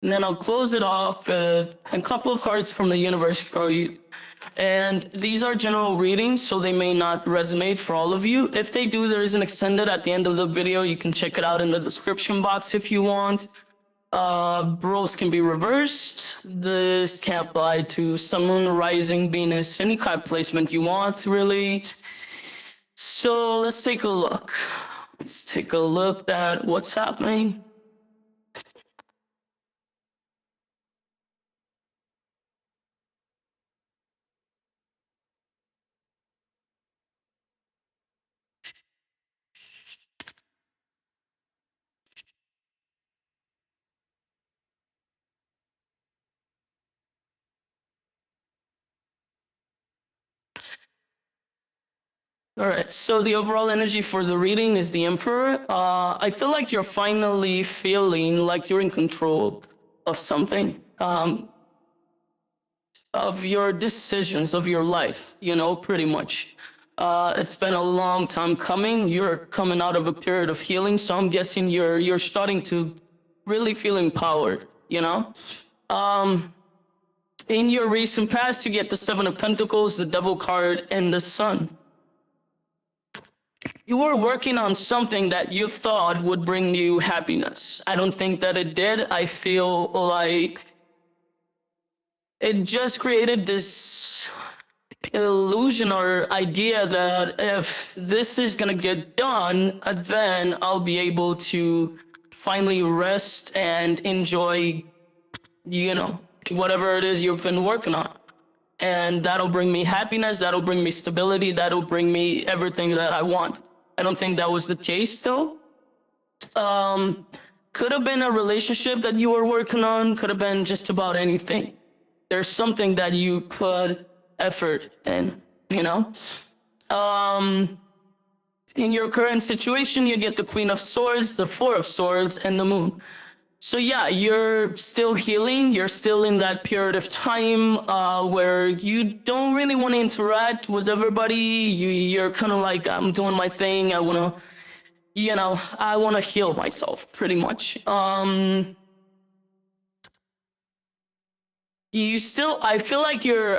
And then I'll close it off with a couple of cards from the universe for you. And these are general readings, so they may not resonate for all of you. If they do, there is an extended at the end of the video. You can check it out in the description box if you want. Roles can be reversed. This can apply to Sun, Moon, Rising, Venus, any kind of placement you want, really. So let's take a look. Let's take a look at what's happening. All right, so the overall energy for the reading is the Emperor. I feel like you're finally feeling like you're in control of something, of your decisions, of your life, pretty much. It's been a long time coming. You're coming out of a period of healing, so I'm guessing you're starting to really feel empowered, In your recent past, you get the Seven of Pentacles, the Devil card, and the Sun. You were working on something that you thought would bring you happiness. I don't think that it did. I feel like it just created this illusion or idea that if this is gonna get done, then I'll be able to finally rest and enjoy, whatever it is you've been working on. And that'll bring me happiness, that'll bring me stability, that'll bring me everything that I want. I don't think that was the case though. Could have been a relationship that you were working on, could have been just about anything. There's something that you put effort in, In your current situation, you get the Queen of Swords, the Four of Swords, and the Moon. So yeah, you're still healing. You're still in that period of time where you don't really want to interact with everybody. You're kind of like, I'm doing my thing. I want to heal myself pretty much. I feel like you're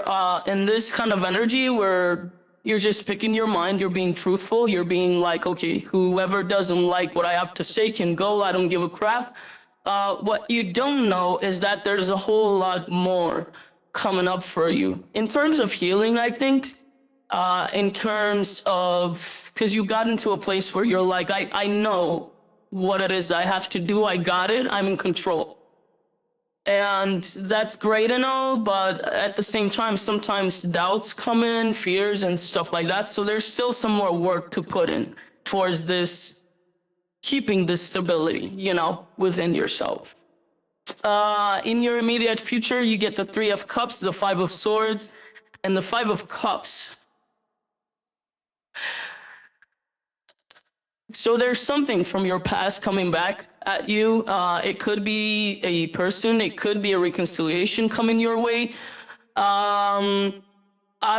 in this kind of energy where you're just picking your mind. You're being truthful. You're being like, okay, whoever doesn't like what I have to say can go. I don't give a crap. What you don't know is that there's a whole lot more coming up for you. In terms of healing, I think, in terms of, because you got into a place where you're like, I know what it is I have to do. I got it. I'm in control. And that's great and all, but at the same time, sometimes doubts come in, fears and stuff like that. So there's still some more work to put in towards this, keeping this stability, within yourself. In your immediate future, you get the Three of Cups, the Five of Swords, and the Five of Cups. So there's something from your past coming back at you. It could be a person, it could be a reconciliation coming your way. I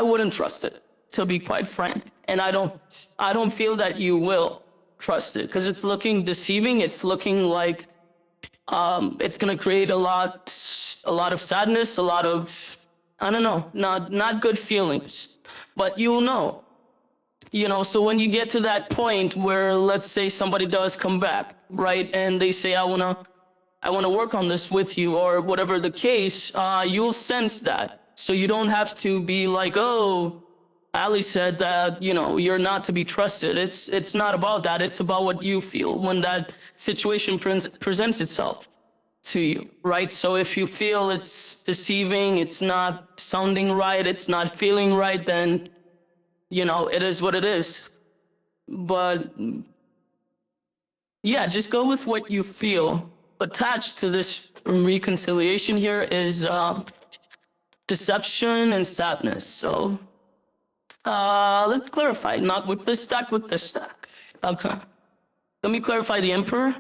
wouldn't trust it, to be quite frank. And I don't feel that you will trust it, because it's looking deceiving. It's looking like it's gonna create a lot of sadness, a lot of, I don't know, not good feelings. But you'll know. So when you get to that point where, let's say somebody does come back, right, and they say, I wanna work on this with you, or whatever the case, you'll sense that. So you don't have to be like, oh, Ali said that, you're not to be trusted. It's not about that. It's about what you feel when that situation presents itself to you, right? So if you feel it's deceiving, it's not sounding right, it's not feeling right, then it is what it is. But yeah, just go with what you feel. Attached to this reconciliation here is deception and sadness. So let's clarify, not with this stack, with this stack. Okay. Let me clarify the Emperor.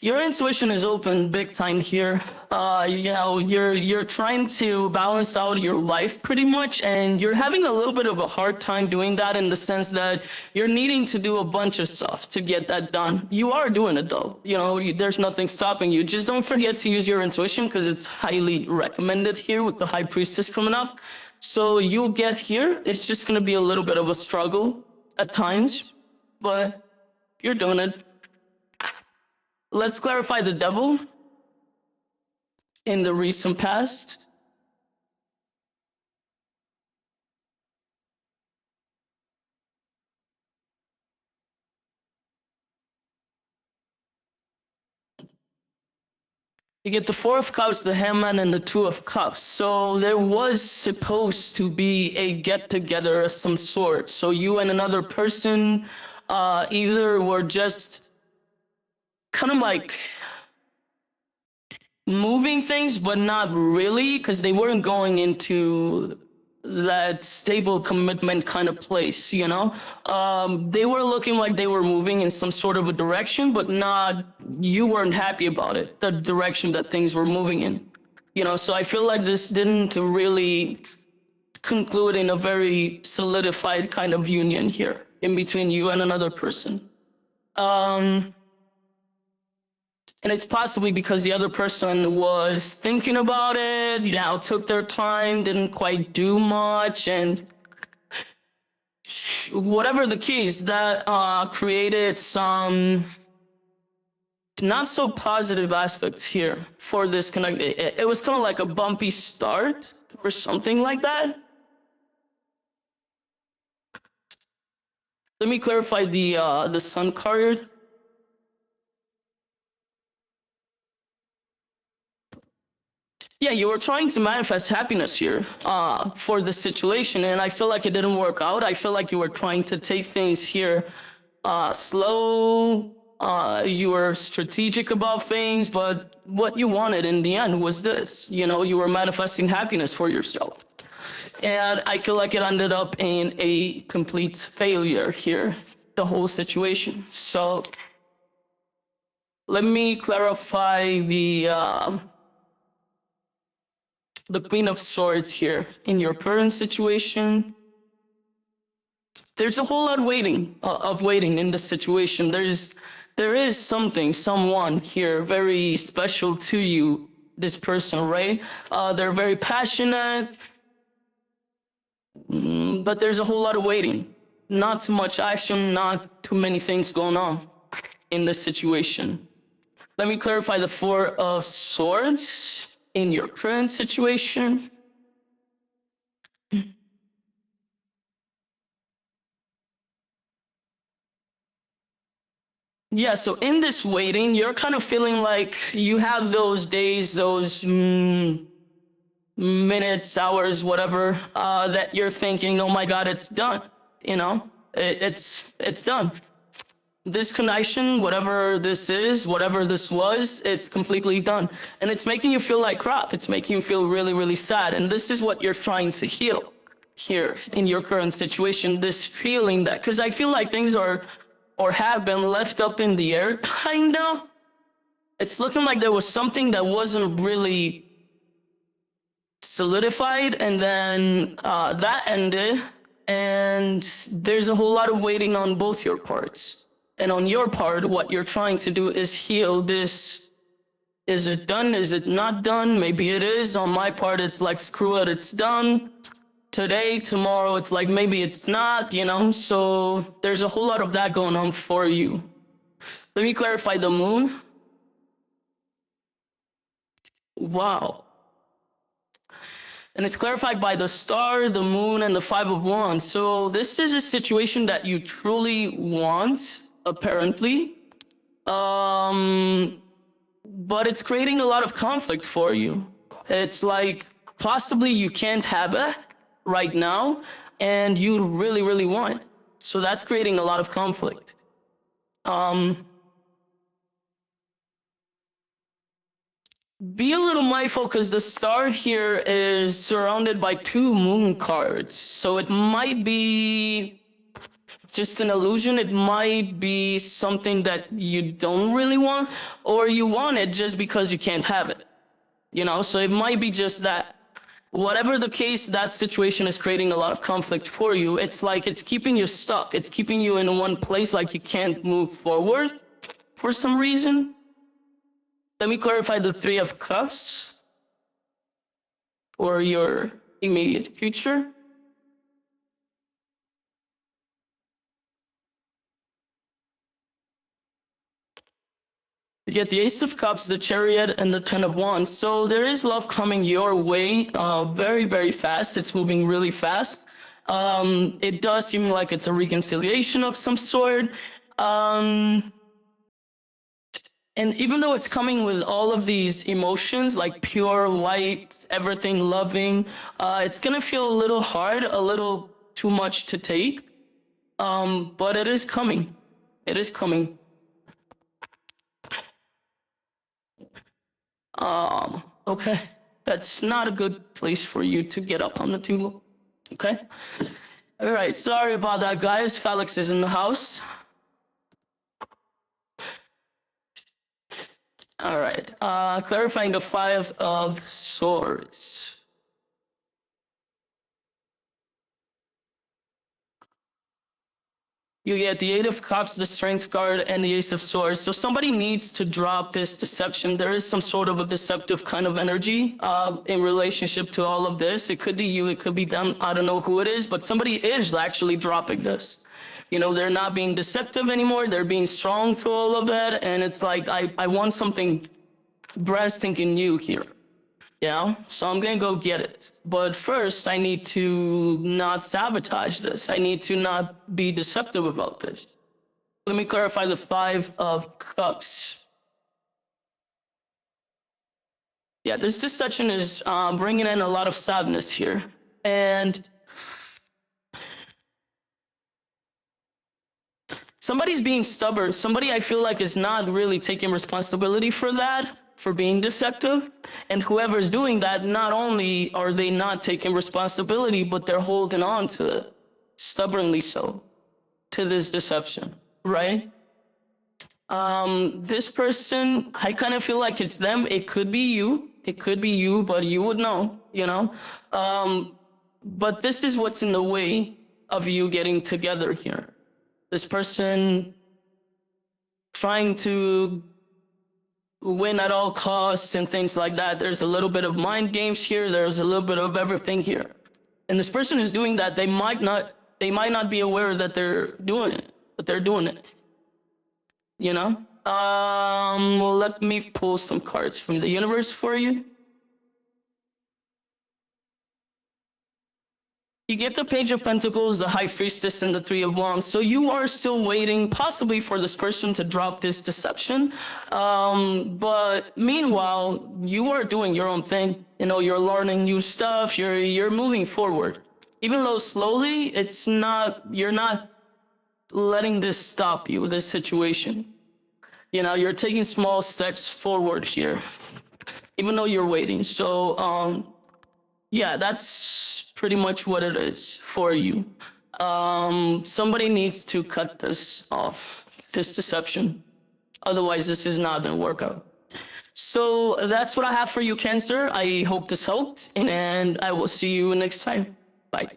Your intuition is open big time here. You're trying to balance out your life pretty much, and you're having a little bit of a hard time doing that in the sense that you're needing to do a bunch of stuff to get that done. You are doing it though. There's nothing stopping you. Just don't forget to use your intuition because it's highly recommended here with the High Priestess coming up. So you'll get here. It's just gonna be a little bit of a struggle at times, but you're doing it. Let's clarify the devil in the recent past. You get the Four of Cups, the Hangman, and the Two of Cups. So there was supposed to be a get-together of some sort. So you and another person either were just kind of like moving things, but not really, because they weren't going into that stable commitment kind of place, They were looking like they were moving in some sort of a direction, but you weren't happy about it, the direction that things were moving in, So I feel like this didn't really conclude in a very solidified kind of union here in between you and another person. And it's possibly because the other person was thinking about it, took their time, didn't quite do much, and whatever the case, that created some not so positive aspects here for this connect. It was kind of like a bumpy start or something like that. Let me clarify the Sun card. Yeah, you were trying to manifest happiness here for the situation, and I feel like it didn't work out. I feel like you were trying to take things here slow. You were strategic about things, but what you wanted in the end was this. You were manifesting happiness for yourself. And I feel like it ended up in a complete failure here, the whole situation. So let me clarify the Queen of Swords here in your current situation. There's a whole lot of waiting in the situation. There is someone here very special to you, this person, right? They're very passionate, but there's a whole lot of waiting. Not too much action, not too many things going on in this situation. Let me clarify the Four of Swords in your current situation. Yeah, so in this waiting, you're kind of feeling like you have those days, those minutes, hours, whatever, that you're thinking, oh my God, it's done. It's done. This connection, whatever this is, whatever this was, it's completely done. And it's making you feel like crap. It's making you feel really, really sad. And this is what you're trying to heal here in your current situation. This feeling that, because I feel like things are or have been left up in the air, kind of. It's looking like there was something that wasn't really solidified, and then that ended. And there's a whole lot of waiting on both your parts. And on your part, what you're trying to do is heal this. Is it done? Is it not done? Maybe it is. On my part, it's like, screw it, it's done. Today, tomorrow, it's like, maybe it's not, So there's a whole lot of that going on for you. Let me clarify the moon. Wow. And it's clarified by the star, the moon, and the Five of Wands. So this is a situation that you truly want, apparently. But it's creating a lot of conflict for you. It's like possibly you can't have it right now, and you really, really want it. So that's creating a lot of conflict. Be a little mindful because the star here is surrounded by two moon cards. So it might be just an illusion. It might be something that you don't really want, or you want it just because you can't have it. So it might be just that. Whatever the case, that situation is creating a lot of conflict for you. It's like it's keeping you stuck. It's keeping you in one place, like you can't move forward for some reason. Let me clarify the Three of Cups, or your immediate future. You get the Ace of Cups, the Chariot, and the Ten of Wands. So there is love coming your way very, very fast. It's moving really fast. It does seem like it's a reconciliation of some sort. And even though it's coming with all of these emotions, like pure white, everything loving, it's going to feel a little hard, a little too much to take. But it is coming. It is coming. Okay. That's not a good place for you to get up on the table. Okay? All right. Sorry about that, guys. Felix is in the house. All right. Clarifying the Five of Swords. You get the Eight of Cups, the Strength card, and the Ace of Swords. So somebody needs to drop this deception. There is some sort of a deceptive kind of energy in relationship to all of this. It could be you, it could be them. I don't know who it is, but somebody is actually dropping this. They're not being deceptive anymore. They're being strong to all of that. And it's like, I want something breathtaking new here. So I'm gonna go get it. But first, I need to not sabotage this. I need to not be deceptive about this. Let me clarify the Five of Cups. Yeah, this deception is bringing in a lot of sadness here. And somebody's being stubborn. Somebody I feel like is not really taking responsibility for that, for being deceptive. And whoever's doing that, not only are they not taking responsibility, but they're holding on to it, stubbornly so, to this deception, right? This person, I kind of feel like it's them. It could be you. It could be you, but you would know, But this is what's in the way of you getting together here. This person trying to win at all costs and things like that. There's a little bit of mind games here. There's a little bit of everything here. And this person is doing that. They might not be aware that they're doing it, but they're doing it. Well, let me pull some cards from the universe for you. You get the Page of Pentacles, the High Priestess, and the Three of Wands. So you are still waiting, possibly, for this person to drop this deception. But meanwhile, you are doing your own thing. You're learning new stuff. You're moving forward. Even though slowly, you're not letting this stop you, this situation. You're taking small steps forward here, even though you're waiting. So, yeah, that's pretty much what it is for you. Somebody needs to cut this off, this deception. Otherwise, this is not gonna work out. So that's what I have for you, Cancer. I hope this helped, and I will see you next time. Bye.